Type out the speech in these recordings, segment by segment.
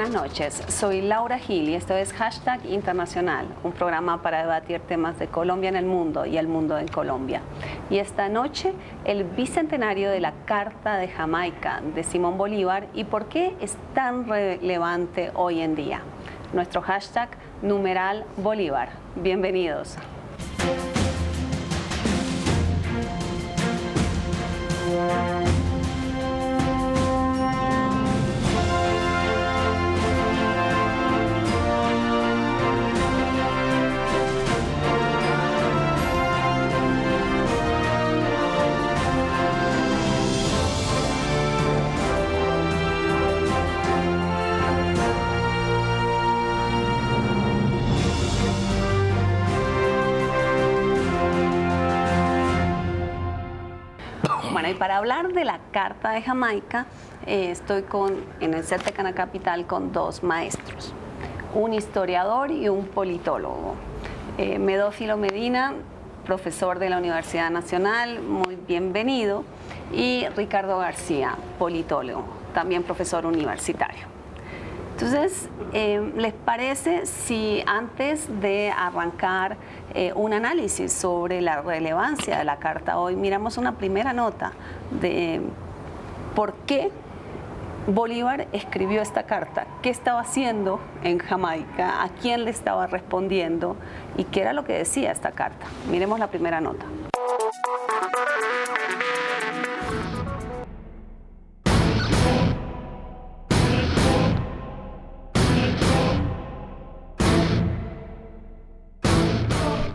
Buenas noches, soy Laura Gil y esto es Hashtag Internacional, un programa para debatir temas de Colombia en el mundo y el mundo en Colombia. Y esta noche, el bicentenario de la Carta de Jamaica de Simón Bolívar y por qué es tan relevante hoy en día. Nuestro hashtag numeral Bolívar. Bienvenidos. Bueno, y para hablar de la Carta de Jamaica, estoy en el set de Cana Capital con dos maestros, un historiador y un politólogo. Medófilo Medina, profesor de la Universidad Nacional, muy bienvenido, y Ricardo García, politólogo, también profesor universitario. Entonces, ¿les parece si antes de arrancar un análisis sobre la relevancia de la Carta hoy, miramos una primera nota de por qué Bolívar escribió esta carta? ¿Qué estaba haciendo en Jamaica? ¿A quién le estaba respondiendo? ¿Y qué era lo que decía esta carta? Miremos la primera nota.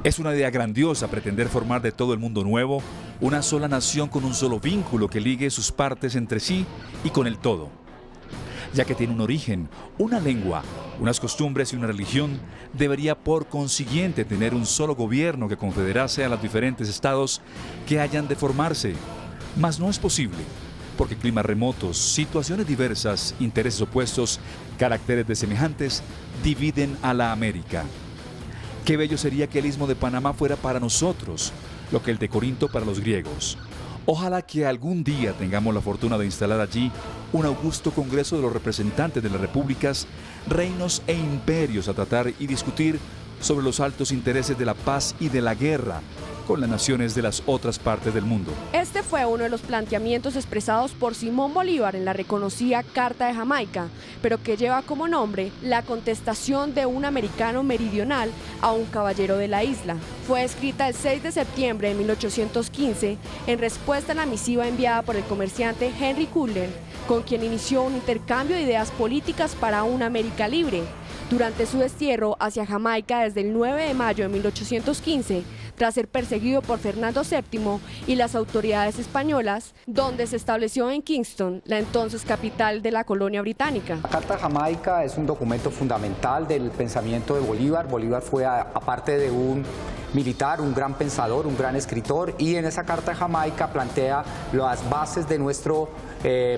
Es una idea grandiosa pretender formar de todo el mundo nuevo una sola nación con un solo vínculo que ligue sus partes entre sí y con el todo. Ya que tiene un origen, una lengua, unas costumbres y una religión, debería por consiguiente tener un solo gobierno que confederase a los diferentes estados que hayan de formarse. Mas no es posible, porque climas remotos, situaciones diversas, intereses opuestos, caracteres desemejantes, dividen a la América. Qué bello sería que el Istmo de Panamá fuera para nosotros, lo que el de Corinto para los griegos. Ojalá que algún día tengamos la fortuna de instalar allí un augusto congreso de los representantes de las repúblicas, reinos e imperios a tratar y discutir sobre los altos intereses de la paz y de la guerra con las naciones de las otras partes del mundo. Este fue uno de los planteamientos expresados por Simón Bolívar en la reconocida Carta de Jamaica, pero que lleva como nombre la contestación de un americano meridional a un caballero de la isla. Fue escrita el 6 de septiembre de 1815 en respuesta a la misiva enviada por el comerciante Henry Cullen, con quien inició un intercambio de ideas políticas para una América libre. Durante su destierro hacia Jamaica desde el 9 de mayo de 1815, tras ser perseguido por Fernando VII y las autoridades españolas, donde se estableció en Kingston, la entonces capital de la colonia británica. La Carta de Jamaica es un documento fundamental del pensamiento de Bolívar. Bolívar fue, aparte de un militar, un gran pensador, un gran escritor, y en esa Carta de Jamaica plantea las bases de nuestro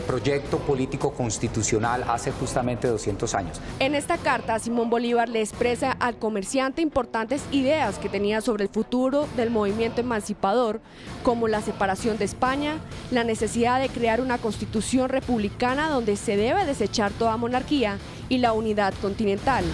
proyecto político constitucional hace justamente 200 años. En esta carta, Simón Bolívar le expresa al comerciante importantes ideas que tenía sobre el futuro del movimiento emancipador, como la separación de España, la necesidad de crear una constitución republicana donde se debe desechar toda monarquía y la unidad continental.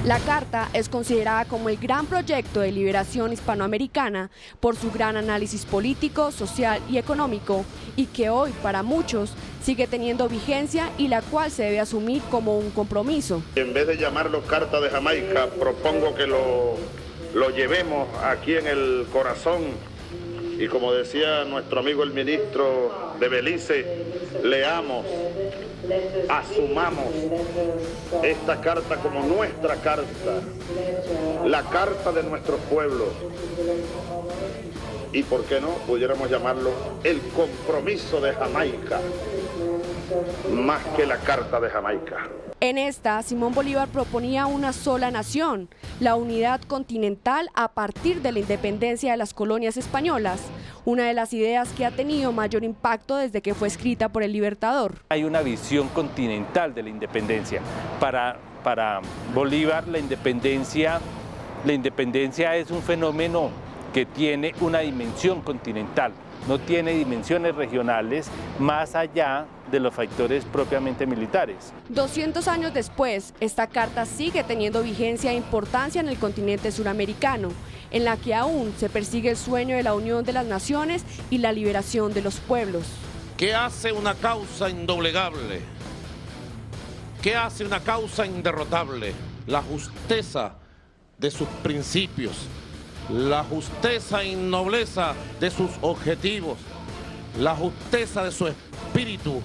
La Carta es considerada como el gran proyecto de liberación hispanoamericana por su gran análisis político, social y económico, y que hoy para muchos sigue teniendo vigencia y la cual se debe asumir como un compromiso. En vez de llamarlo Carta de Jamaica, propongo que lo llevemos aquí en el corazón y, como decía nuestro amigo el ministro de Belice, leamos, asumamos esta carta como nuestra carta, la carta de nuestros pueblos, y por qué no, pudiéramos llamarlo el compromiso de Jamaica, más que la Carta de Jamaica. En esta, Simón Bolívar proponía una sola nación, la unidad continental a partir de la independencia de las colonias españolas, una de las ideas que ha tenido mayor impacto desde que fue escrita por el Libertador. Hay una visión continental de la independencia. Para Bolívar la independencia es un fenómeno que tiene una dimensión continental. no tiene dimensiones regionales más allá de los factores propiamente militares. 200 años después, esta carta sigue teniendo vigencia e importancia en el continente suramericano, en la que aún se persigue el sueño de la unión de las naciones y la liberación de los pueblos. ¿Qué hace una causa indoblegable? ¿Qué hace una causa inderrotable? La justeza de sus principios, la justeza y nobleza de sus objetivos, la justeza de su espíritu,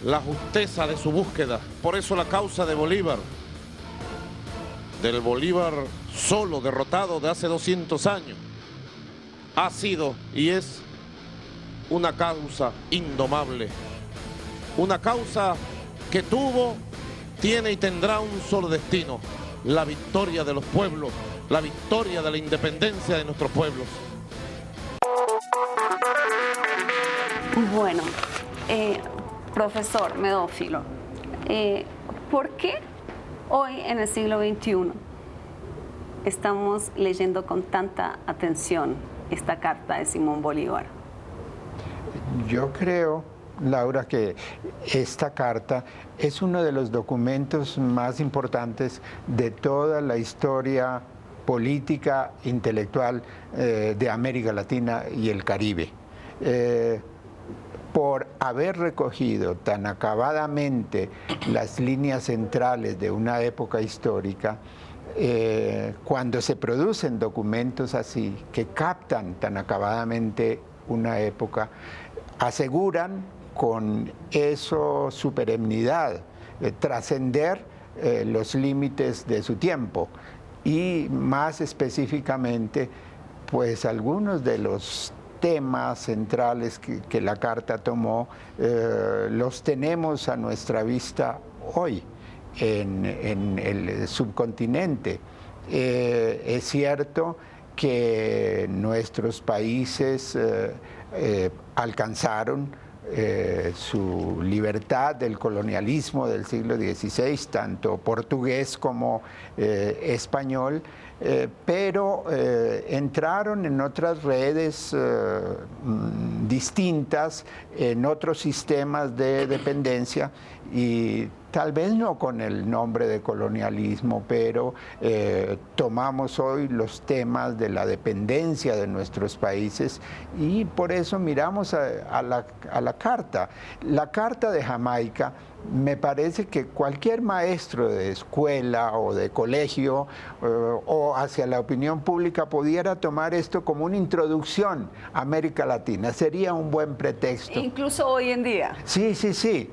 la justeza de su búsqueda. Por eso la causa de Bolívar, del Bolívar solo, derrotado de hace 200 años, ha sido y es una causa indomable, una causa que tuvo, tiene y tendrá un solo destino: la victoria de los pueblos, la victoria de la independencia de nuestros pueblos. Bueno, profesor Medófilo, ¿por qué hoy en el siglo XXI estamos leyendo con tanta atención esta carta de Simón Bolívar? Yo creo, Laura, que esta carta es uno de los documentos más importantes de toda la historia política, intelectual de América Latina y el Caribe. Por haber recogido tan acabadamente las líneas centrales de una época histórica, cuando se producen documentos así, que captan tan acabadamente una época, aseguran con eso su perennidad, trascender los límites de su tiempo y más específicamente, pues algunos de los temas centrales que la carta tomó los tenemos a nuestra vista hoy en el subcontinente. Es cierto que nuestros países alcanzaron su libertad del colonialismo del siglo XVI, tanto portugués como español, pero entraron en otras redes distintas, en otros sistemas de dependencia y tal vez no con el nombre de colonialismo, pero tomamos hoy los temas de la dependencia de nuestros países y por eso miramos a la carta. La carta de Jamaica, me parece que cualquier maestro de escuela o de colegio o hacia la opinión pública pudiera tomar esto como una introducción a América Latina. Sería un buen pretexto. Incluso hoy en día. Sí, sí, sí.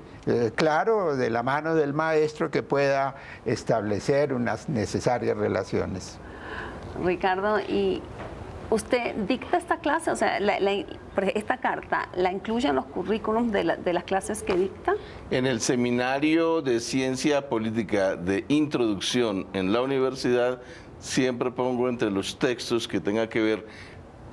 Claro, de la mano del maestro que pueda establecer unas necesarias relaciones. Ricardo, ¿y usted dicta esta clase? O sea, esta carta, ¿la incluye en los currículums de las clases que dicta? En el seminario de Ciencia Política de Introducción en la universidad, siempre pongo entre los textos que tengan que ver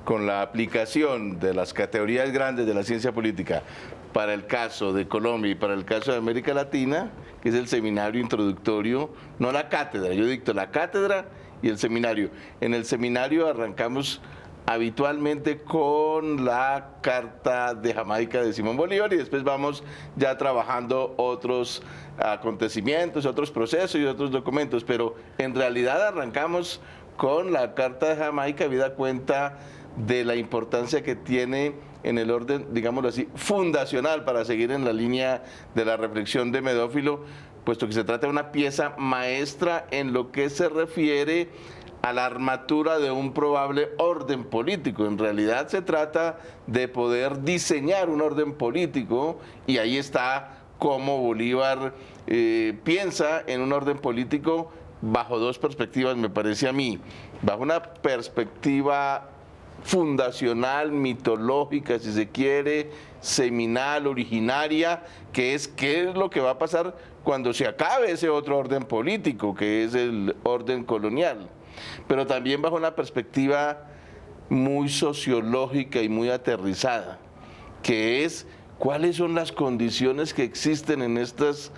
con la aplicación de las categorías grandes de la ciencia política para el caso de Colombia y para el caso de América Latina, que es el seminario introductorio, no la cátedra. Yo dicto la cátedra y el seminario. En el seminario arrancamos habitualmente con la Carta de Jamaica de Simón Bolívar y después vamos ya trabajando otros acontecimientos, otros procesos y otros documentos, pero en realidad arrancamos con la Carta de Jamaica, habida cuenta de la importancia que tiene en el orden, digámoslo así, fundacional, para seguir en la línea de la reflexión de Medófilo, puesto que se trata de una pieza maestra en lo que se refiere a la armatura de un probable orden político. En realidad se trata de poder diseñar un orden político y ahí está cómo Bolívar piensa en un orden político bajo dos perspectivas, me parece a mí. Bajo una perspectiva fundacional, mitológica, si se quiere, seminal, originaria, que es qué es lo que va a pasar cuando se acabe ese otro orden político, que es el orden colonial. Pero también bajo una perspectiva muy sociológica y muy aterrizada, que es cuáles son las condiciones que existen en estas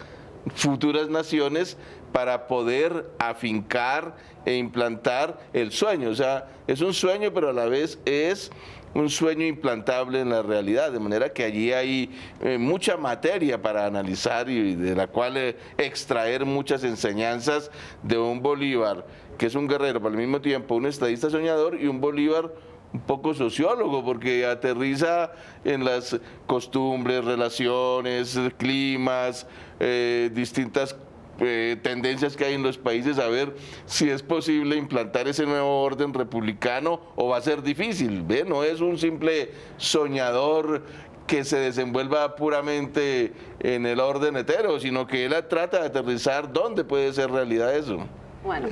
futuras naciones para poder afincar e implantar el sueño. O sea, es un sueño, pero a la vez es un sueño implantable en la realidad, de manera que allí hay mucha materia para analizar y de la cual extraer muchas enseñanzas de un Bolívar que es un guerrero, pero al mismo tiempo un estadista soñador, y un Bolívar un poco sociólogo, porque aterriza en las costumbres, relaciones, climas, distintas tendencias que hay en los países, a ver si es posible implantar ese nuevo orden republicano o va a ser difícil. ¿Ve? No es un simple soñador que se desenvuelva puramente en el orden hetero, sino que él trata de aterrizar dónde puede ser realidad eso. Bueno.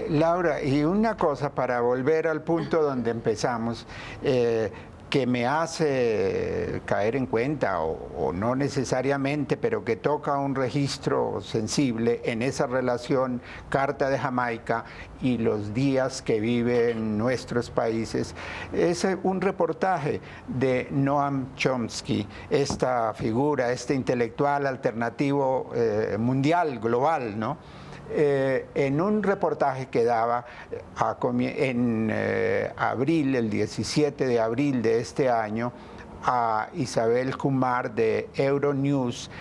Laura, y una cosa para volver al punto donde empezamos, que me hace caer en cuenta, o no necesariamente, pero que toca un registro sensible en esa relación Carta de Jamaica y los días que viven nuestros países, es un reportaje de Noam Chomsky, esta figura, este intelectual alternativo mundial, global, ¿no? En un reportaje que daba en abril, el 17 de abril de este año, a Isabel Kumar de Euronews,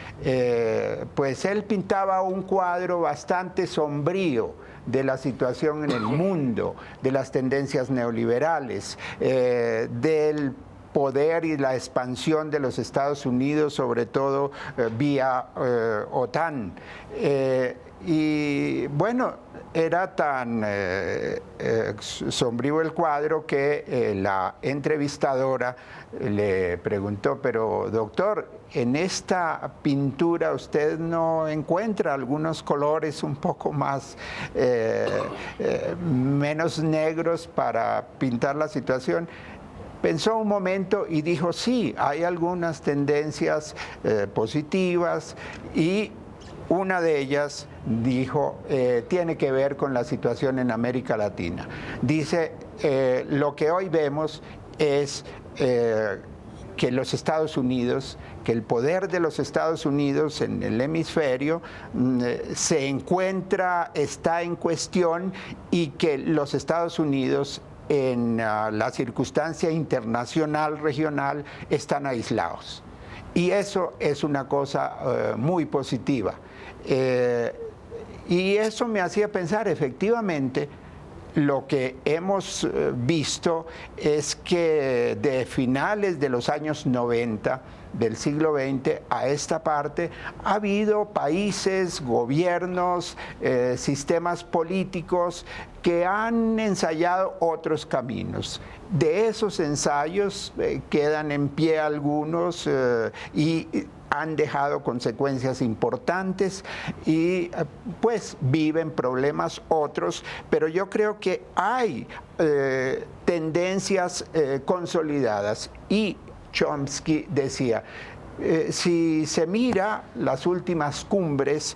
pues él pintaba un cuadro bastante sombrío de la situación en el mundo, de las tendencias neoliberales, del poder y la expansión de los Estados Unidos, sobre todo vía OTAN. Y bueno, era tan sombrío el cuadro que la entrevistadora le preguntó, pero doctor, en esta pintura usted no encuentra algunos colores un poco más, menos negros para pintar la situación. Pensó un momento y dijo, sí, hay algunas tendencias positivas, y una de ellas, dijo, tiene que ver con la situación en América Latina. Dice, lo que hoy vemos es que los Estados Unidos, que el poder de los Estados Unidos en el hemisferio está en cuestión, y que los Estados Unidos en la circunstancia internacional, regional, están aislados. Y eso es una cosa muy positiva. Y eso me hacía pensar, efectivamente, lo que hemos visto es que de finales de los años 90 del siglo XX a esta parte ha habido países, gobiernos, sistemas políticos que han ensayado otros caminos. De esos ensayos quedan en pie algunos y han dejado consecuencias importantes, y pues viven problemas otros, pero yo creo que hay tendencias consolidadas. Y Chomsky decía, si se mira las últimas cumbres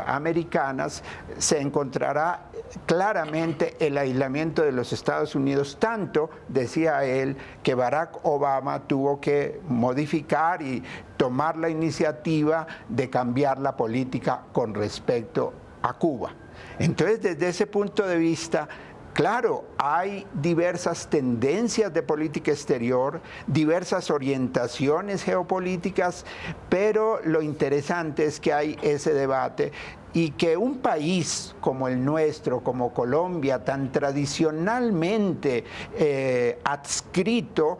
americanas, se encontrará claramente el aislamiento de los Estados Unidos, tanto, decía él, que Barack Obama tuvo que modificar y tomar la iniciativa de cambiar la política con respecto a Cuba. Entonces, desde ese punto de vista, claro, hay diversas tendencias de política exterior, diversas orientaciones geopolíticas, pero lo interesante es que hay ese debate, y que un país como el nuestro, como Colombia, tan tradicionalmente adscrito,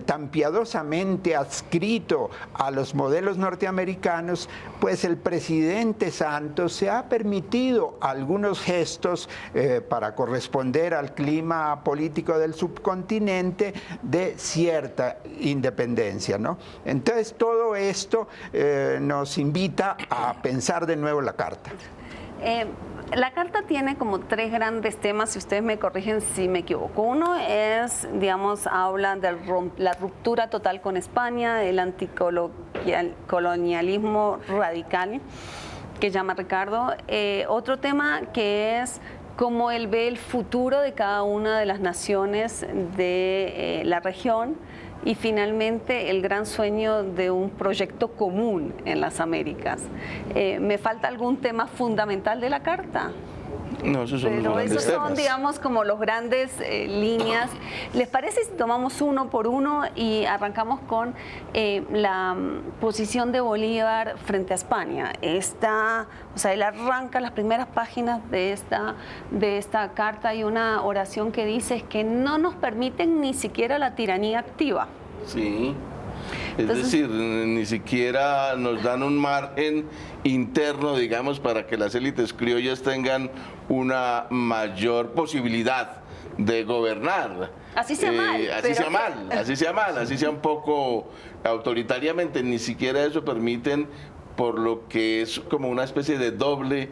tan piadosamente adscrito a los modelos norteamericanos, pues el presidente Santos se ha permitido algunos gestos para corresponder al clima político del subcontinente de cierta independencia, ¿no? Entonces todo esto nos invita a pensar de nuevo la Carta. La Carta tiene como tres grandes temas, si ustedes me corrigen si me equivoco. Uno es, digamos, habla de la ruptura total con España, el anticolonialismo radical, que llama Ricardo. Otro tema que es cómo él ve el futuro de cada una de las naciones de la región. Y finalmente el gran sueño de un proyecto común en las Américas. ¿Me falta algún tema fundamental de la Carta? No, esos son los Pero grandes esos son, temas. digamos, como los grandes líneas. ¿Les parece si tomamos uno por uno y arrancamos con la posición de Bolívar frente a España? O sea, él arranca las primeras páginas de esta carta. Hay una oración que dice que no nos permiten ni siquiera la tiranía activa. Sí. Es Entonces, decir, ni siquiera nos dan un margen interno, digamos, para que las élites criollas tengan una mayor posibilidad de gobernar. Así sea mal. Así sea un poco autoritariamente, ni siquiera eso permiten, por lo que es como una especie de doble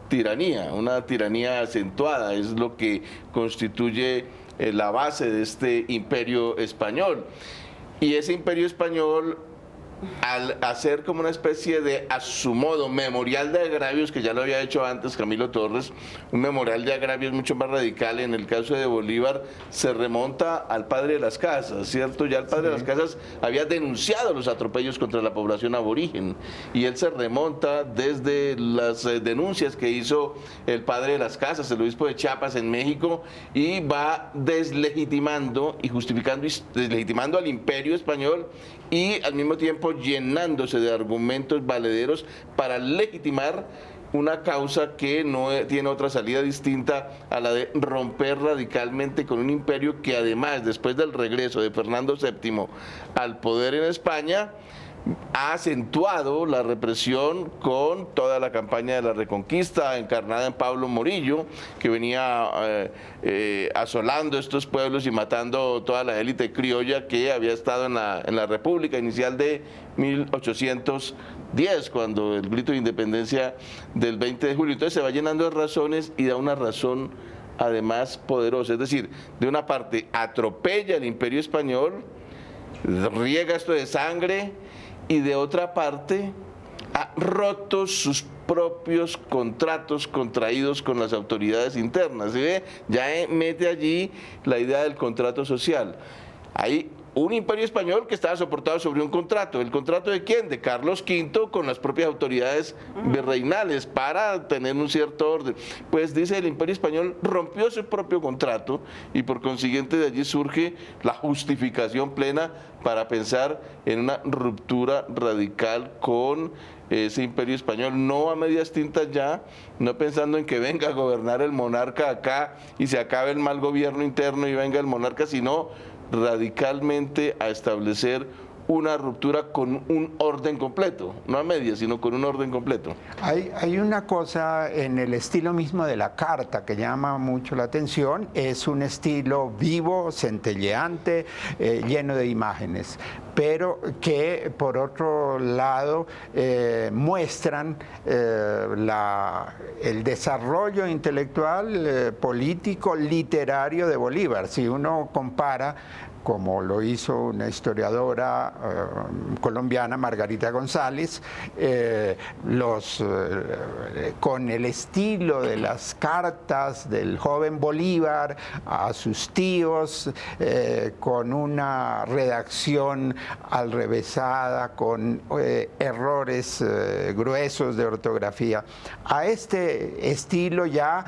tiranía, una tiranía acentuada, es lo que constituye la base de este imperio español. Y ese imperio español, al hacer como una especie de, a su modo, memorial de agravios, que ya lo había hecho antes Camilo Torres, un memorial de agravios mucho más radical, en el caso de Bolívar, se remonta al padre de las casas, ¿cierto? Ya el padre de las casas había denunciado los atropellos contra la población aborigen, y él se remonta desde las denuncias que hizo el padre de las casas, el obispo de Chiapas en México, y va deslegitimando y justificando y deslegitimando al imperio español, y al mismo tiempo llenándose de argumentos valederos para legitimar una causa que no tiene otra salida distinta a la de romper radicalmente con un imperio que, además, después del regreso de Fernando VII al poder en España, ha acentuado la represión con toda la campaña de la Reconquista encarnada en Pablo Morillo, que venía asolando estos pueblos y matando toda la élite criolla que había estado en la República inicial de 1810, cuando el grito de independencia del 20 de julio. Entonces se va llenando de razones y da una razón además poderosa, es decir, de una parte atropella el imperio español, riega esto de sangre, y de otra parte ha roto sus propios contratos contraídos con las autoridades internas. ¿Sí ve? Ya mete allí la idea del contrato social. Hay un imperio español que estaba soportado sobre un contrato. ¿El contrato de quién? De Carlos V con las propias autoridades virreinales para tener un cierto orden. Pues dice, el imperio español rompió su propio contrato y por consiguiente de allí surge la justificación plena para pensar en una ruptura radical con ese imperio español, no a medias tintas ya, no pensando en que venga a gobernar el monarca acá y se acabe el mal gobierno interno y venga el monarca, sino radicalmente a establecer una ruptura con un orden completo, no a medias, sino con un orden completo. Hay una cosa en el estilo mismo de la carta que llama mucho la atención, es un estilo vivo, centelleante, lleno de imágenes, pero que por otro lado muestran el desarrollo intelectual, político, literario de Bolívar. Si uno compara, como lo hizo una historiadora colombiana, Margarita González, con el estilo de las cartas del joven Bolívar a sus tíos, con una redacción alrevesada, con errores gruesos de ortografía, a este estilo ya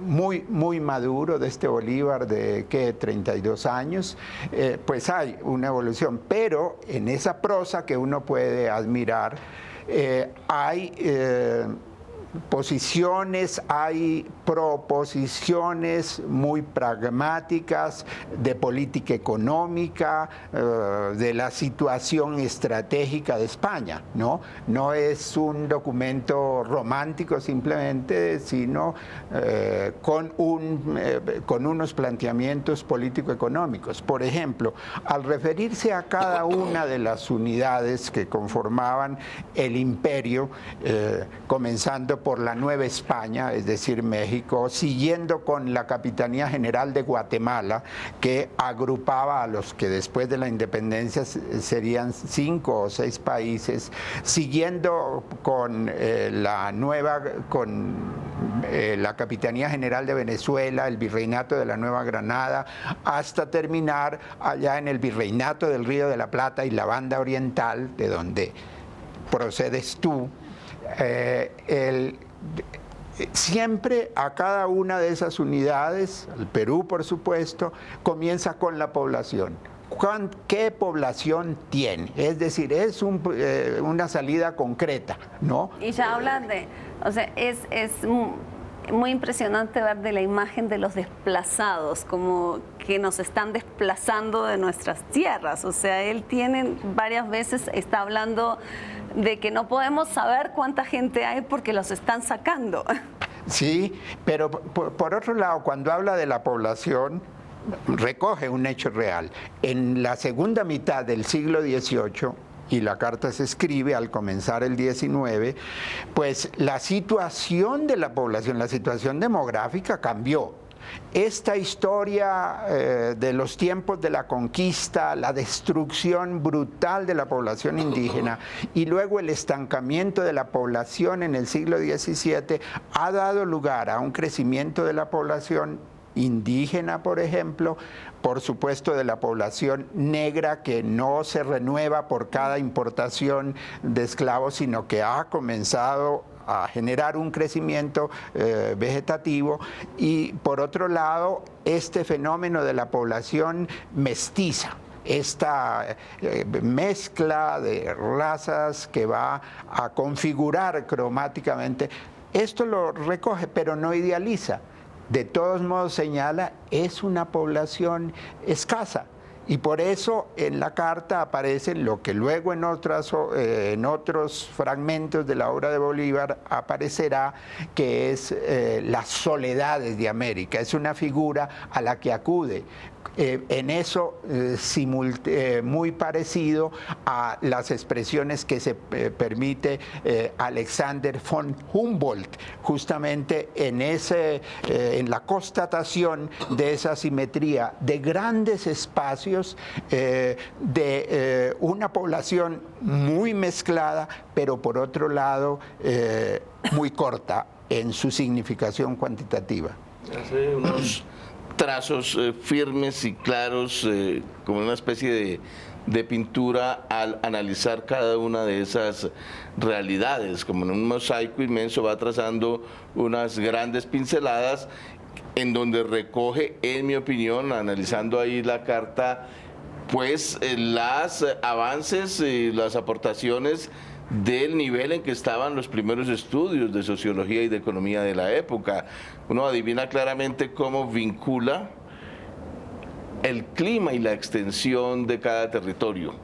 muy maduro de este Bolívar de 32 años, pues hay una evolución, pero en esa prosa que uno puede admirar hay posiciones, hay proposiciones muy pragmáticas de política económica, de la situación estratégica de España, ¿no? No es un documento romántico simplemente, sino con unos planteamientos político-económicos. Por ejemplo, al referirse a cada una de las unidades que conformaban el imperio, comenzando por la Nueva España, es decir, México, siguiendo con la Capitanía General de Guatemala, que agrupaba a los que después de la independencia serían 5 o 6 países, siguiendo con la Capitanía General de Venezuela, el Virreinato de la Nueva Granada, hasta terminar allá en el Virreinato del Río de la Plata y la Banda Oriental, de donde procedes tú. siempre a cada una de esas unidades, el Perú por supuesto, comienza con la población. ¿Qué población tiene? Es decir, es una salida concreta, ¿no? Y ya hablan de, o sea, es muy impresionante ver de la imagen de los desplazados, como que nos están desplazando de nuestras tierras. O sea, él varias veces está hablando de que no podemos saber cuánta gente hay porque los están sacando. Sí, pero por otro lado, cuando habla de la población, recoge un hecho real. En la segunda mitad del siglo XVIII, y la carta se escribe al comenzar el XIX, pues la situación de la población, la situación demográfica cambió. Esta historia de los tiempos de la conquista, la destrucción brutal de la población indígena y luego el estancamiento de la población en el siglo XVII ha dado lugar a un crecimiento de la población indígena, por ejemplo, por supuesto de la población negra que no se renueva por cada importación de esclavos, sino que ha comenzado a generar un crecimiento vegetativo, y por otro lado este fenómeno de la población mestiza, esta mezcla de razas que va a configurar cromáticamente. Esto lo recoge, pero no idealiza. De todos modos señala, es una población escasa. Y por eso en la carta aparece lo que luego en otros fragmentos de la obra de Bolívar aparecerá, que es las soledades de América. Es una figura a la que acude. En eso muy parecido a las expresiones que se permite Alexander von Humboldt, justamente en la constatación de esa simetría de grandes espacios, de una población muy mezclada, pero por otro lado muy corta en su significación cuantitativa. Hace unos trazos firmes y claros, como una especie de pintura al analizar cada una de esas realidades, como en un mosaico inmenso va trazando unas grandes pinceladas en donde recoge, en mi opinión, analizando ahí la carta, pues las avances y las aportaciones del nivel en que estaban los primeros estudios de sociología y de economía de la época. Uno adivina claramente cómo vincula el clima y la extensión de cada territorio.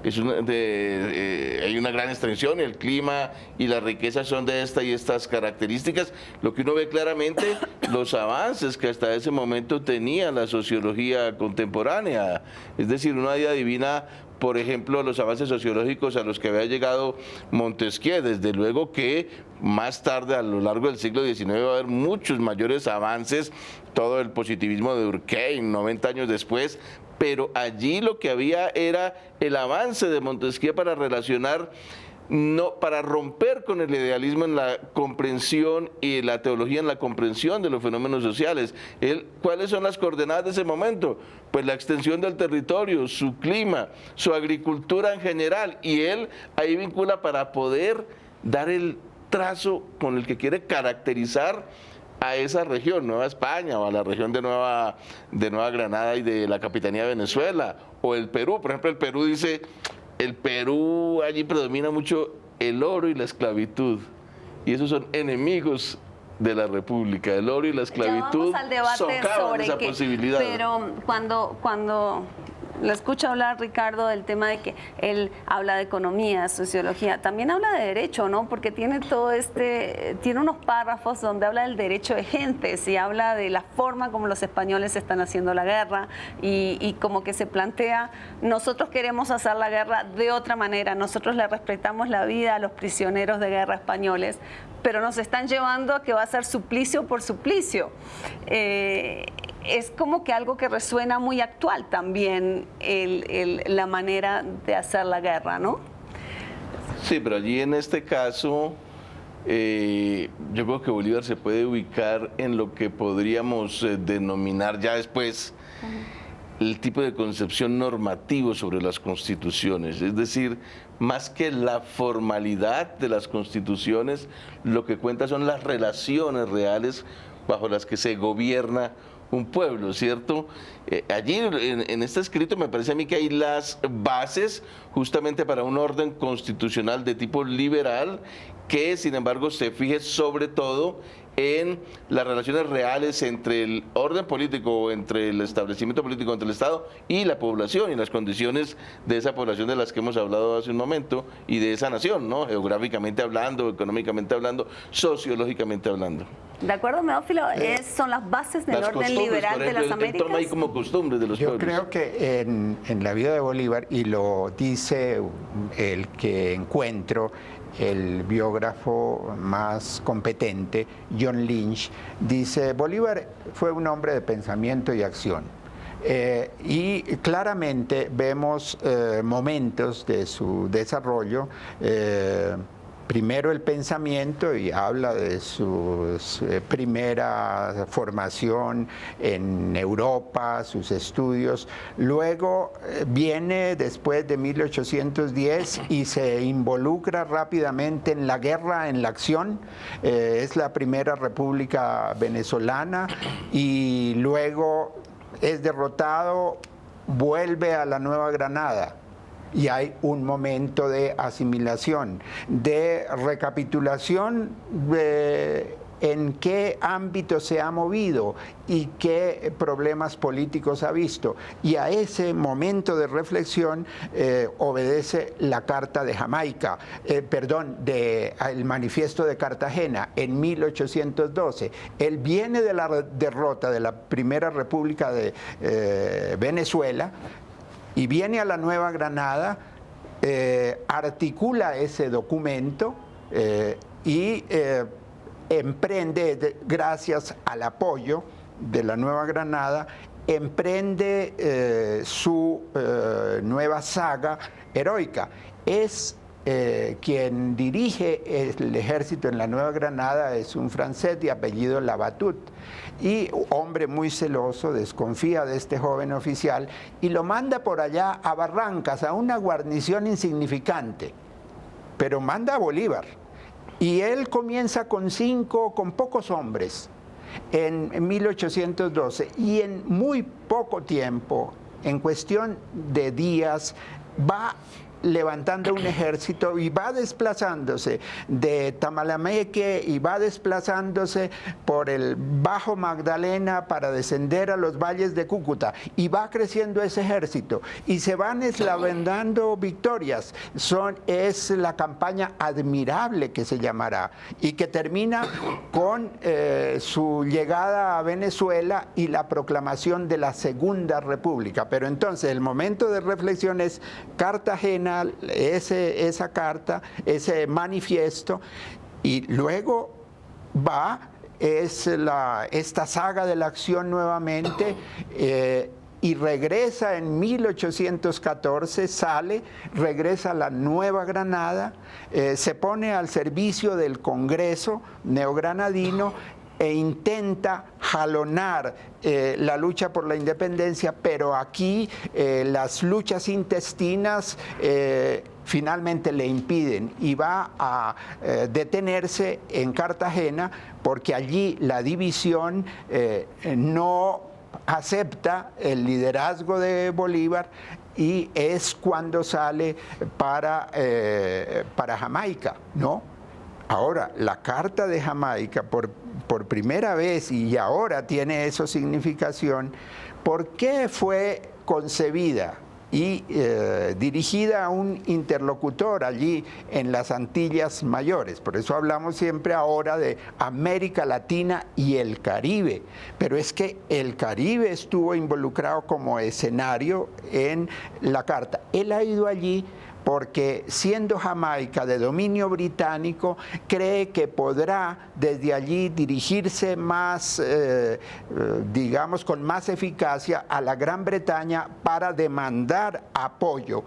Hay una gran extensión, el clima y la riqueza son de esta y estas características. Lo que uno ve claramente, los avances que hasta ese momento tenía la sociología contemporánea. Es decir, uno ahí adivina, por ejemplo, los avances sociológicos a los que había llegado Montesquieu. Desde luego que más tarde, a lo largo del siglo XIX, va a haber muchos mayores avances, todo el positivismo de Durkheim, 90 años después, pero allí lo que había era el avance de Montesquieu para relacionar, para romper con el idealismo en la comprensión y la teología en la comprensión de los fenómenos sociales. ¿Cuáles son las coordenadas de ese momento? Pues la extensión del territorio, su clima, su agricultura en general, y él ahí vincula para poder dar el trazo con el que quiere caracterizar a esa región, Nueva España, o a la región de Nueva Granada y de la Capitanía de Venezuela, o el Perú. Por ejemplo, el Perú dice, el Perú, allí predomina mucho el oro y la esclavitud, y esos son enemigos de la República. El oro y la esclavitud socavan esa posibilidad. Pero cuando lo escucho hablar, Ricardo, del tema de que él habla de economía, sociología, también habla de derecho, ¿no? Porque tiene tiene unos párrafos donde habla del derecho de gentes y habla de la forma como los españoles están haciendo la guerra y como que se plantea, nosotros queremos hacer la guerra de otra manera, nosotros le respetamos la vida a los prisioneros de guerra españoles, pero nos están llevando a que va a ser suplicio por suplicio. Es como que algo que resuena muy actual también, la manera de hacer la guerra, ¿no? Sí, pero allí en este caso, yo creo que Bolívar se puede ubicar en lo que podríamos denominar ya después el tipo de concepción normativo sobre las constituciones, es decir, más que la formalidad de las constituciones, lo que cuenta son las relaciones reales bajo las que se gobierna un pueblo, ¿cierto? Allí en este escrito me parece a mí que hay las bases justamente para un orden constitucional de tipo liberal que sin embargo se fije sobre todo en las relaciones reales entre el orden político, entre el establecimiento político, entre el Estado y la población y las condiciones de esa población de las que hemos hablado hace un momento y de esa nación, ¿no? Geográficamente hablando, económicamente hablando, sociológicamente hablando. De acuerdo, Meófilo, son las bases del orden liberal de las Américas. Toma ahí como costumbres de los pueblos. Yo creo que en la vida de Bolívar, y lo dice el que encuentro, el biógrafo más competente, John Lynch, dice: Bolívar fue un hombre de pensamiento y acción. Y claramente vemos momentos de su desarrollo. Primero el pensamiento, y habla de su primera formación en Europa, sus estudios. Luego viene después de 1810 y se involucra rápidamente en la guerra, en la acción. Es la primera república venezolana y luego es derrotado, vuelve a la Nueva Granada. Y hay un momento de asimilación, de recapitulación de en qué ámbito se ha movido y qué problemas políticos ha visto. Y a ese momento de reflexión obedece la Carta de Jamaica, el Manifiesto de Cartagena en 1812. Él viene de la derrota de la Primera República de Venezuela, y viene a la Nueva Granada, articula ese documento y emprende, gracias al apoyo de la Nueva Granada, emprende su nueva saga heroica. Es quien dirige el ejército en la Nueva Granada, es un francés de apellido Labatut, y hombre muy celoso, desconfía de este joven oficial y lo manda por allá a Barrancas, a una guarnición insignificante, pero manda a Bolívar. Y él comienza con pocos hombres en 1812, y en muy poco tiempo, en cuestión de días, va levantando un ejército y va desplazándose de Tamalameque y va desplazándose por el Bajo Magdalena para descender a los valles de Cúcuta, y va creciendo ese ejército y se van eslabandando victorias. Es la campaña admirable que se llamará, y que termina con su llegada a Venezuela y la proclamación de la Segunda República. Pero entonces el momento de reflexión es Cartagena, esa carta, ese manifiesto, y luego esta saga de la acción nuevamente, y regresa en 1814, regresa a la Nueva Granada, se pone al servicio del Congreso neogranadino e intenta jalonar la lucha por la independencia, pero aquí las luchas intestinas finalmente le impiden, y va a detenerse en Cartagena porque allí la división no acepta el liderazgo de Bolívar, y es cuando sale para Jamaica, ¿no? Ahora, la Carta de Jamaica, por primera vez, y ahora tiene eso significación, ¿por qué fue concebida y dirigida a un interlocutor allí en las Antillas Mayores? Por eso hablamos siempre ahora de América Latina y el Caribe, pero es que el Caribe estuvo involucrado como escenario en la Carta. Él ha ido allí porque, siendo Jamaica de dominio británico, cree que podrá desde allí dirigirse más, digamos, con más eficacia a la Gran Bretaña para demandar apoyo.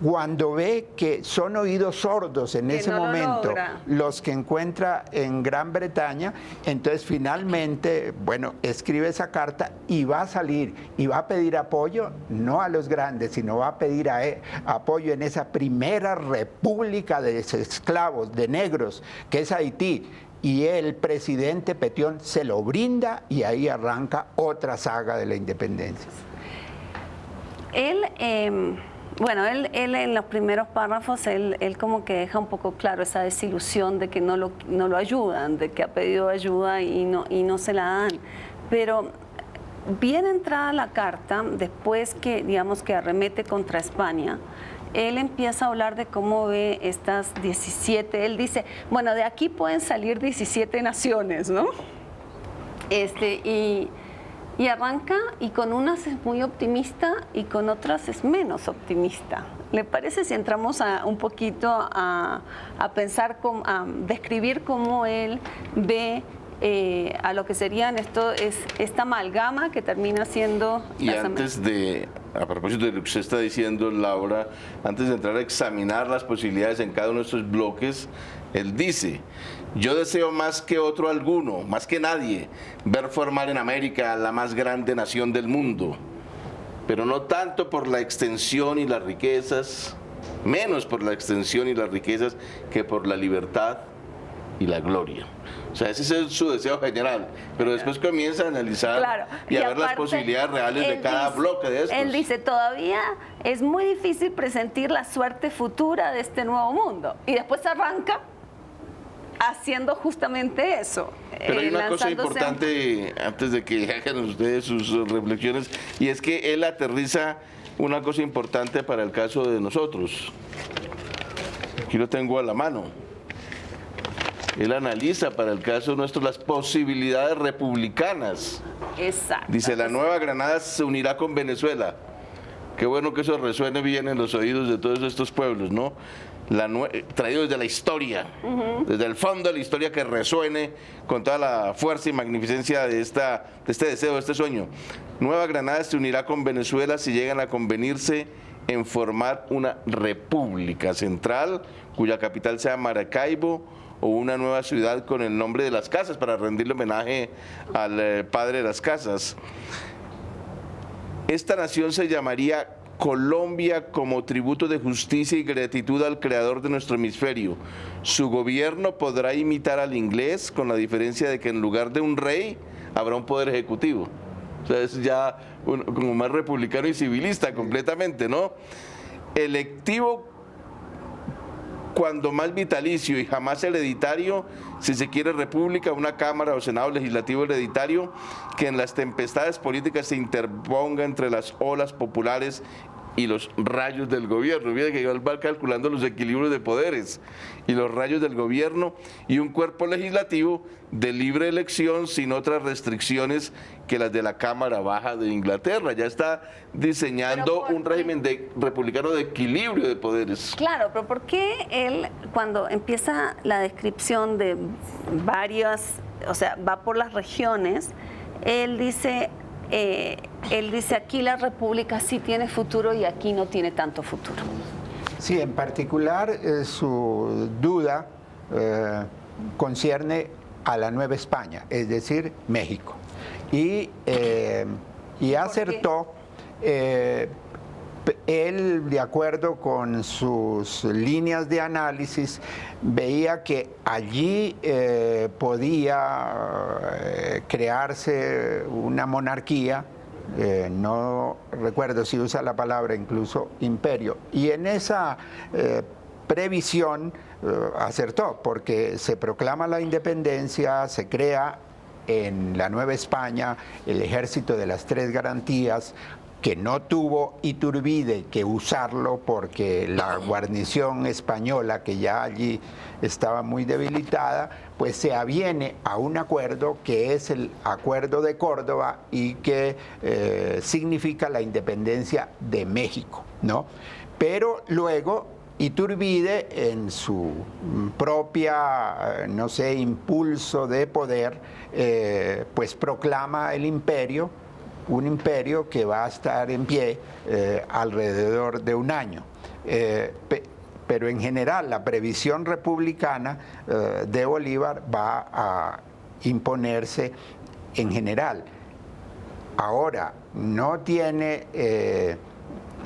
cuando ve que son oídos sordos en ese momento los que encuentra en Gran Bretaña, entonces finalmente, bueno, escribe esa carta y va a salir y va a pedir apoyo, no a los grandes, sino va a pedir apoyo en esa primera república de esclavos, de negros, que es Haití. Y el presidente Petión se lo brinda y ahí arranca otra saga de la independencia. Bueno, él en los primeros párrafos, él como que deja un poco claro esa desilusión de que no lo ayudan, de que ha pedido ayuda y no se la dan. Pero bien entrada la carta, después que, digamos, que arremete contra España, él empieza a hablar de cómo ve estas 17, él dice, bueno, de aquí pueden salir 17 naciones, ¿no? Y arranca, y con unas es muy optimista y con otras es menos optimista. ¿Le parece si entramos un poquito a pensar, a describir cómo él ve a lo que serían esta amalgama que termina siendo... Y antes de, a propósito de lo que usted está diciendo, Laura, antes de entrar a examinar las posibilidades en cada uno de estos bloques, él dice: yo deseo más que otro alguno, más que nadie, ver formar en América la más grande nación del mundo, pero no tanto por la extensión y las riquezas, menos por la extensión y las riquezas que por la libertad y la gloria. O sea, ese es su deseo general, pero después comienza a analizar y a ver las posibilidades reales de cada bloque de estos. Él dice, todavía es muy difícil presentir la suerte futura de este nuevo mundo, y después arranca haciendo justamente eso. Pero hay una cosa importante antes de que hagan ustedes sus reflexiones, y es que él aterriza una cosa importante para el caso de nosotros. Aquí lo tengo a la mano. Él analiza para el caso nuestro las posibilidades republicanas. Exacto. Dice, la Nueva Granada se unirá con Venezuela. Qué bueno que eso resuene bien en los oídos de todos estos pueblos, ¿no? Traído desde la historia, desde el fondo de la historia, que resuene con toda la fuerza y magnificencia de este deseo, de este sueño. Nueva Granada se unirá con Venezuela si llegan a convenirse en formar una república central cuya capital sea Maracaibo, o una nueva ciudad con el nombre de Las Casas, para rendirle homenaje al padre de Las Casas. Esta nación se llamaría Colombia, como tributo de justicia y gratitud al creador de nuestro hemisferio. Su gobierno podrá imitar al inglés, con la diferencia de que en lugar de un rey habrá un poder ejecutivo. O sea, es ya como más republicano y civilista completamente, ¿no? Electivo cuando más vitalicio y jamás hereditario, si se quiere república, una cámara o senado legislativo hereditario que en las tempestades políticas se interponga entre las olas populares y los rayos del gobierno. Mira que va calculando los equilibrios de poderes y los rayos del gobierno, y un cuerpo legislativo de libre elección sin otras restricciones que las de la Cámara Baja de Inglaterra. Ya está diseñando un régimen republicano de equilibrio de poderes. Claro, pero ¿por qué él, cuando empieza la descripción de varias, o sea, va por las regiones, él dice aquí la república sí tiene futuro y aquí no tiene tanto futuro? Sí, en particular su duda concierne a la Nueva España, es decir, México. Y acertó, él, de acuerdo con sus líneas de análisis, veía que allí podía crearse una monarquía, no recuerdo si usa la palabra incluso imperio, y en esa previsión acertó, porque se proclama la independencia, se crea en la Nueva España el Ejército de las Tres Garantías, que no tuvo Iturbide que usarlo porque la guarnición española, que ya allí estaba muy debilitada, pues se aviene a un acuerdo que es el Acuerdo de Córdoba y que significa la independencia de México, ¿no? Pero luego Iturbide, en su propia, no sé, impulso de poder, pues proclama el imperio, un imperio que va a estar en pie alrededor de un año. pero en general la previsión republicana de Bolívar va a imponerse en general. Ahora, no tiene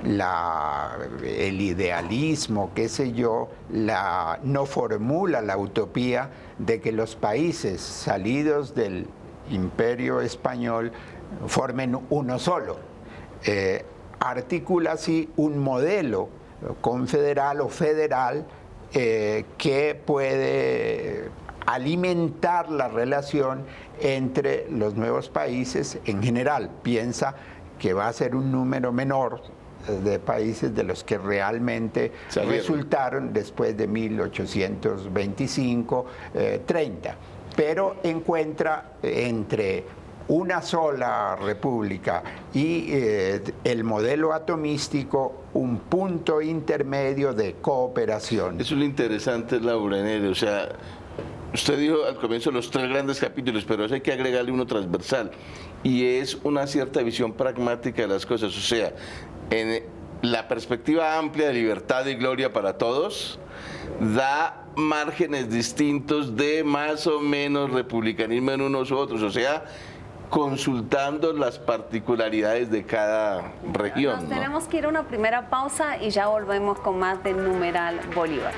el idealismo, qué sé yo, no formula la utopía de que los países salidos del Imperio Español formen uno solo. Articula así un modelo confederal o federal que puede alimentar la relación entre los nuevos países en general. Piensa que va a ser un número menor de países de los que realmente resultaron después de 1825, 30. Pero encuentra entre una sola república y el modelo atomístico un punto intermedio de cooperación. Eso es lo interesante, Laura Enere, o sea, usted dijo al comienzo los 3 grandes capítulos, pero eso hay que agregarle uno transversal, y es una cierta visión pragmática de las cosas, o sea, en la perspectiva amplia de libertad y gloria para todos, da márgenes distintos de más o menos republicanismo en unos u otros, o sea, consultando las particularidades de cada región. Nos tenemos que ir a una primera pausa y ya volvemos con más del numeral Bolívar.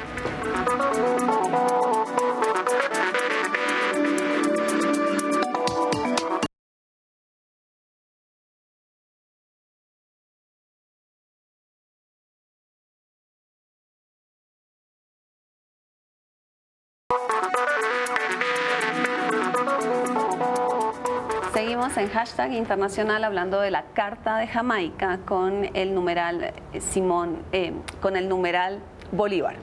Seguimos en hashtag internacional hablando de la Carta de Jamaica con el numeral con el numeral Bolívar.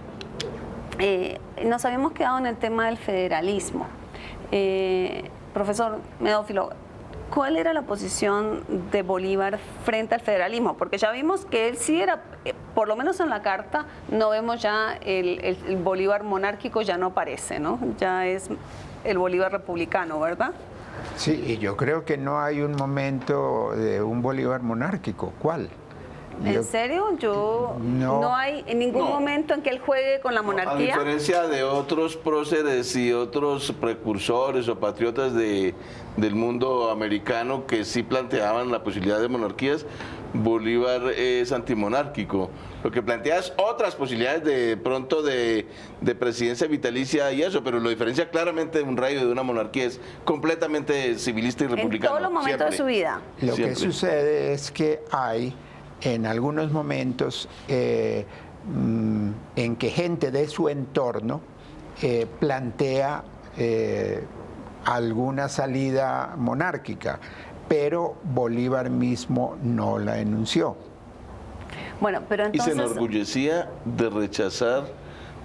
Nos habíamos quedado en el tema del federalismo. Profesor Medófilo, ¿cuál era la posición de Bolívar frente al federalismo? Porque ya vimos que él sí era, por lo menos en la carta, no vemos ya el Bolívar monárquico, ya no aparece, ¿no? Ya es el Bolívar republicano, ¿verdad? Sí, y yo creo que no hay un momento de un Bolívar monárquico. ¿Cuál? ¿En serio? No hay en ningún momento en que él juegue con la monarquía. A diferencia de otros próceres y otros precursores o patriotas del mundo americano que sí planteaban la posibilidad de monarquías, Bolívar es antimonárquico. Lo que plantea es otras posibilidades de pronto de presidencia vitalicia y eso, pero lo diferencia claramente de un rey o de una monarquía, es completamente civilista y republicano. En todos los momentos de su vida. Lo que sucede es que hay en algunos momentos en que gente de su entorno plantea alguna salida monárquica, pero Bolívar mismo no la enunció. Bueno, pero entonces... Y se enorgullecía de rechazar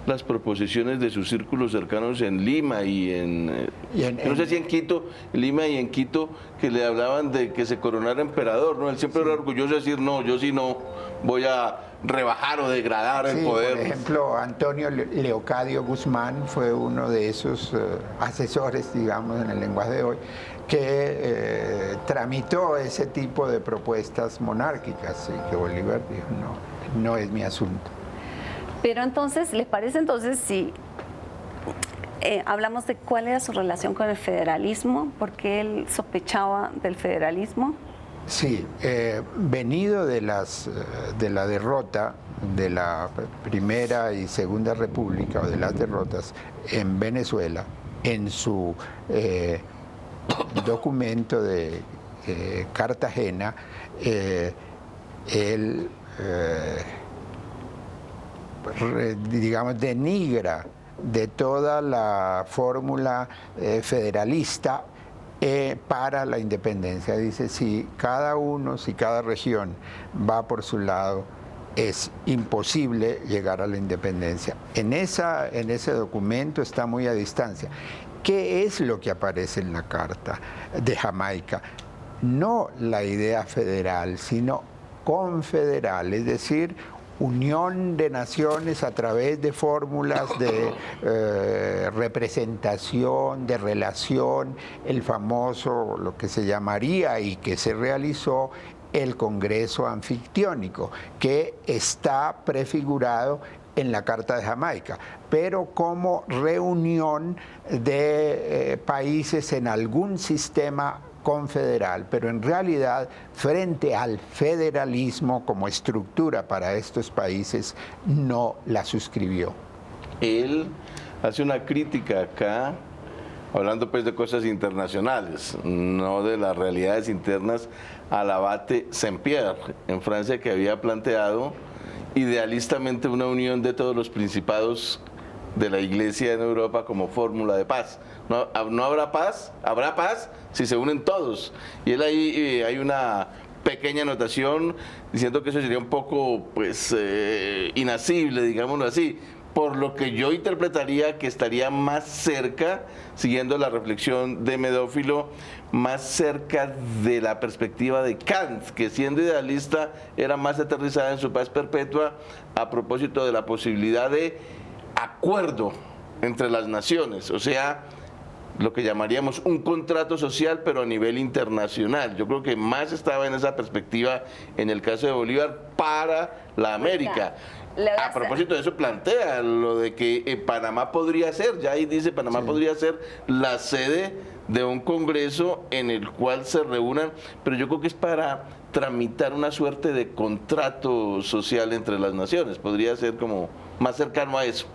las proposiciones de sus círculos cercanos en Lima no sé si en Quito, Lima y en Quito, que le hablaban de que se coronara emperador, ¿no? Él siempre era orgulloso de decir, no, yo sí no voy a rebajar o degradar el poder. Por ejemplo, Antonio Leocadio Guzmán fue uno de esos asesores, digamos, en el lenguaje de hoy, que tramitó ese tipo de propuestas monárquicas, y que Bolívar dijo, no es mi asunto. Pero entonces, ¿les parece entonces si hablamos de cuál era su relación con el federalismo? ¿Por qué él sospechaba del federalismo? Sí, venido de la derrota de la Primera y Segunda República, o de las derrotas en Venezuela, en su documento de Cartagena, él digamos, denigra de toda la fórmula federalista para la independencia. Dice, si cada región va por su lado, es imposible llegar a la independencia. En ese documento está muy a distancia. ¿Qué es lo que aparece en la Carta de Jamaica? No la idea federal, sino confederal, es decir, unión de naciones a través de fórmulas de representación, de relación, el famoso, lo que se llamaría y que se realizó, el Congreso Anfictiónico, que está prefigurado en la Carta de Jamaica, pero como reunión de países en algún sistema confederal, pero en realidad frente al federalismo como estructura para estos países no la suscribió. Él hace una crítica acá, hablando pues de cosas internacionales, no de las realidades internas, al abate Saint-Pierre en Francia, que había planteado idealistamente una unión de todos los principados de la Iglesia en Europa como fórmula de paz. No habrá paz, habrá paz si se unen todos. Y él ahí hay una pequeña anotación diciendo que eso sería un poco pues inasible, digámoslo así, por lo que yo interpretaría que estaría más cerca, siguiendo la reflexión de Medófilo, más cerca de la perspectiva de Kant, que siendo idealista era más aterrizada en su paz perpetua a propósito de la posibilidad de acuerdo entre las naciones, o sea, lo que llamaríamos un contrato social, pero a nivel internacional. Yo creo que más estaba en esa perspectiva en el caso de Bolívar para la América. A propósito de eso, plantea lo de que Panamá podría ser, ya ahí dice, Panamá podría ser la sede de un congreso en el cual se reúnan, pero yo creo que es para tramitar una suerte de contrato social entre las naciones, podría ser como más cercano a eso.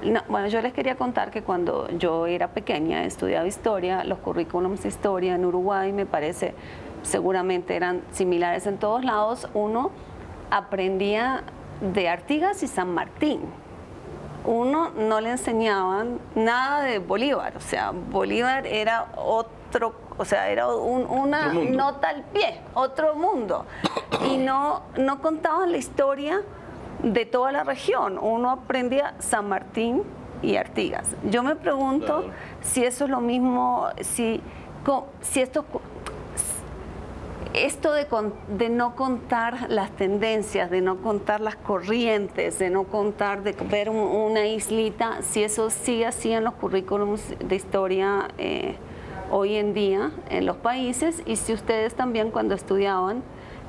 No, bueno, yo les quería contar que cuando yo era pequeña estudiaba historia, los currículums de historia en Uruguay, me parece, seguramente eran similares en todos lados. Uno aprendía de Artigas y San Martín. Uno no le enseñaban nada de Bolívar, o sea, Bolívar era otro, o sea, era una nota al pie, otro mundo. Y no contaban la historia de toda la región. Uno aprendía San Martín y Artigas. Yo me pregunto si eso es lo mismo, si esto de no contar las tendencias, de no contar las corrientes, de no contar, de ver una islita, si eso sigue así en los currículums de historia hoy en día en los países, y si ustedes también cuando estudiaban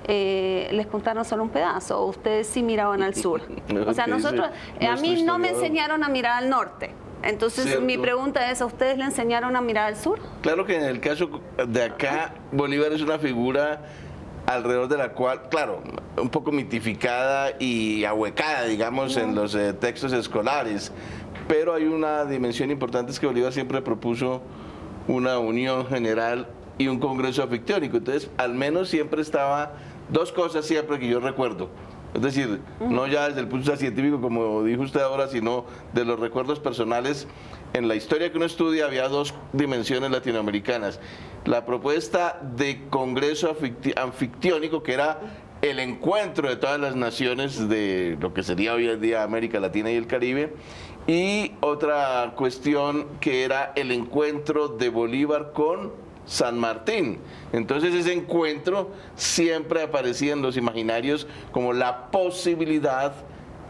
les contaron solo un pedazo, o ustedes sí miraban al sur. O sea, nosotros, a mí no me enseñaron a mirar al norte. Entonces, ¿cierto? Mi pregunta es, ¿a ustedes le enseñaron a mirar al sur? Claro que en el caso de acá, Bolívar es una figura alrededor de la cual, claro, un poco mitificada y ahuecada, digamos, en los textos escolares, pero hay una dimensión importante, es que Bolívar siempre propuso una unión general y un congreso anfictiónico. Entonces, al menos siempre estaba dos cosas siempre que yo recuerdo. Es decir, no ya desde el punto de vista científico, como dijo usted ahora, sino de los recuerdos personales. En la historia que uno estudia había dos dimensiones latinoamericanas. La propuesta de congreso anfictiónico, que era el encuentro de todas las naciones de lo que sería hoy en día América Latina y el Caribe, y otra cuestión que era el encuentro de Bolívar con San Martín. Entonces ese encuentro siempre aparecía en los imaginarios como la posibilidad,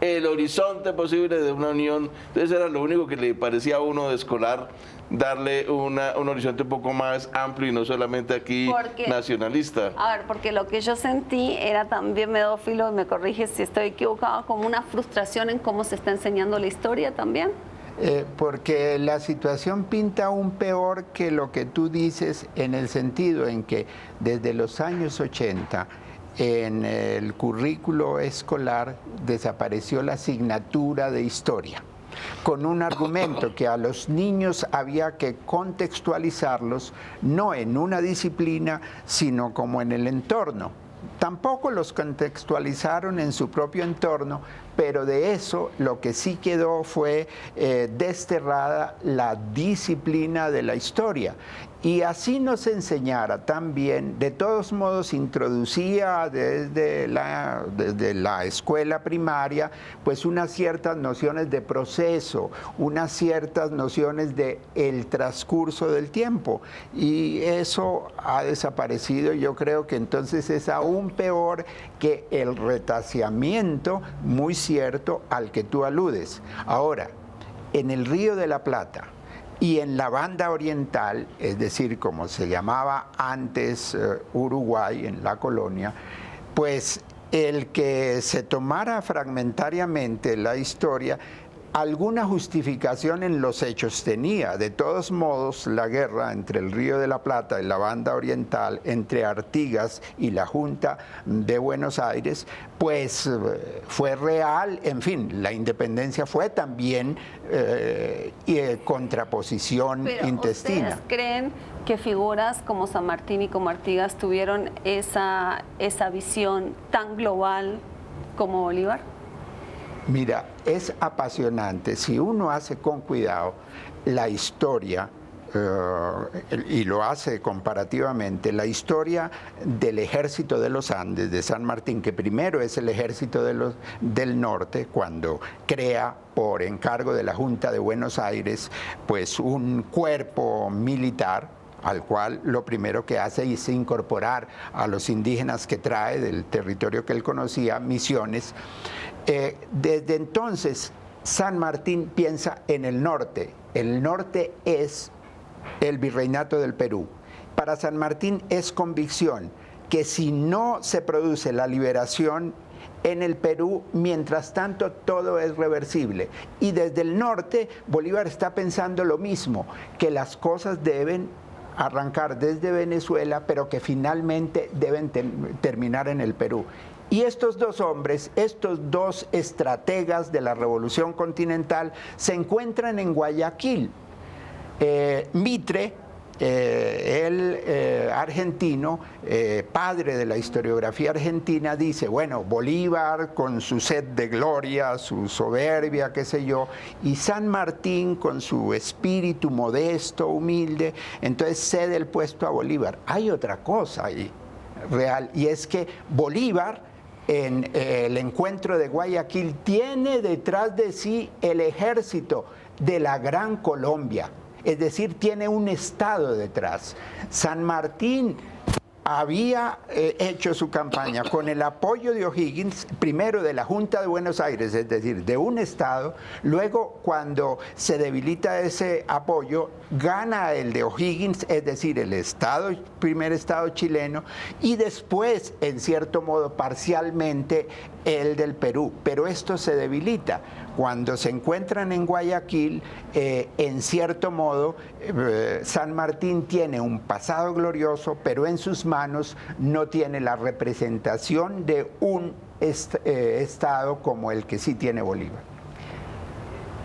el horizonte posible de una unión. Entonces era lo único que le parecía a uno de escolar, darle un horizonte un poco más amplio y no solamente aquí nacionalista. A ver, porque lo que yo sentí era también, Medófilo, me corrige si estoy equivocado, como una frustración en cómo se está enseñando la historia también. Porque la situación pinta aún peor que lo que tú dices, en el sentido en que desde los años 80 en el currículo escolar desapareció la asignatura de historia, con un argumento que a los niños había que contextualizarlos no en una disciplina, sino como en el entorno. Tampoco los contextualizaron en su propio entorno, pero de eso lo que sí quedó fue desterrada la disciplina de la historia. Y así nos enseñara también, de todos modos introducía desde la escuela primaria, pues unas ciertas nociones de proceso, unas ciertas nociones de el transcurso del tiempo. Y eso ha desaparecido. Yo creo que entonces es aún peor que el retaseamiento, muy cierto, al que tú aludes. Ahora, en el Río de la Plata y en la banda oriental, es decir, como se llamaba antes Uruguay, en la colonia, pues el que se tomara fragmentariamente la historia, alguna justificación en los hechos tenía. De todos modos, la guerra entre el Río de la Plata y la Banda Oriental, entre Artigas y la Junta de Buenos Aires, pues fue real. En fin, la independencia fue también contraposición Pero intestina. ¿ustedes creen que figuras como San Martín y como Artigas tuvieron esa visión tan global como Bolívar? Mira, es apasionante. Si uno hace con cuidado la historia, y lo hace comparativamente, la historia del ejército de los Andes, de San Martín, que primero es el ejército del norte, cuando crea por encargo de la Junta de Buenos Aires, pues un cuerpo militar, al cual lo primero que hace es incorporar a los indígenas que trae del territorio que él conocía, Misiones. Desde entonces, San Martín piensa en el norte. El norte es el virreinato del Perú. Para San Martín es convicción que si no se produce la liberación en el Perú, mientras tanto todo es reversible. Y desde el norte, Bolívar está pensando lo mismo, que las cosas deben arrancar desde Venezuela, pero que finalmente deben terminar en el Perú. Y estos dos hombres, estos dos estrategas de la Revolución Continental, se encuentran en Guayaquil. Mitre, el argentino, padre de la historiografía argentina, dice, bueno, Bolívar con su sed de gloria, su soberbia, qué sé yo, y San Martín con su espíritu modesto, humilde, entonces cede el puesto a Bolívar. Hay otra cosa ahí, real, y es que Bolívar, en el encuentro de Guayaquil, tiene detrás de sí el ejército de la Gran Colombia. Es decir, tiene un Estado detrás. San Martín había hecho su campaña con el apoyo de O'Higgins, primero de la Junta de Buenos Aires, es decir, de un Estado. Luego, cuando se debilita ese apoyo, gana el de O'Higgins, es decir, el primer Estado chileno, y después, en cierto modo, parcialmente, el del Perú. Pero esto se debilita. Cuando se encuentran en Guayaquil, en cierto modo, San Martín tiene un pasado glorioso, pero en sus manos no tiene la representación de un Estado como el que sí tiene Bolívar.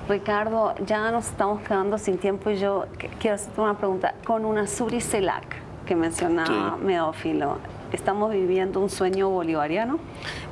Ricardo, ya nos estamos quedando sin tiempo y yo quiero hacerte una pregunta. Con UNASUR y CELAC, que mencionaba Meófilo, ¿estamos viviendo un sueño bolivariano?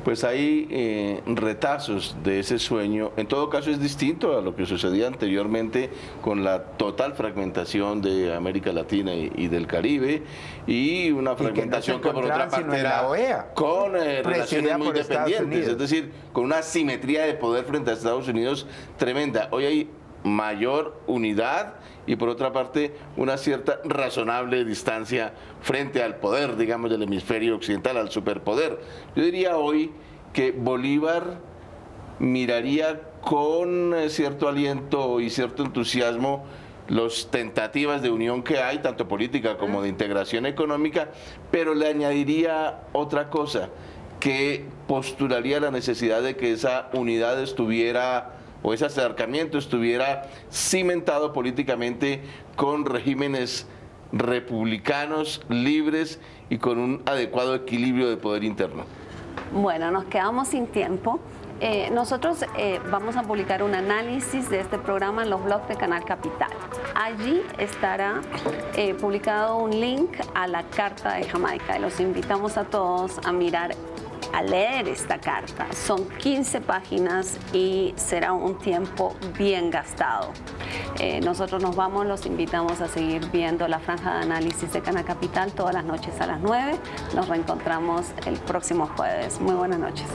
Pues hay retazos de ese sueño. En todo caso es distinto a lo que sucedía anteriormente con la total fragmentación de América Latina y del Caribe, y una fragmentación que por otra parte era con relaciones muy dependientes, es decir, con una asimetría de poder frente a Estados Unidos tremenda. Hoy hay mayor unidad y por otra parte una cierta razonable distancia frente al poder, digamos, del hemisferio occidental, al superpoder. Yo diría hoy que Bolívar miraría con cierto aliento y cierto entusiasmo las tentativas de unión que hay, tanto política como de integración económica, pero le añadiría otra cosa, que postularía la necesidad de que esa unidad estuviera, o ese acercamiento estuviera cimentado políticamente con regímenes republicanos, libres y con un adecuado equilibrio de poder interno. Bueno, nos quedamos sin tiempo. Nosotros vamos a publicar un análisis de este programa en los blogs de Canal Capital. Allí estará publicado un link a la Carta de Jamaica. Los invitamos a todos a mirar, a leer esta carta. Son 15 páginas y será un tiempo bien gastado. Nosotros nos vamos, los invitamos a seguir viendo la franja de análisis de Canal Capital todas las noches a las 9. Nos reencontramos el próximo jueves. Muy buenas noches.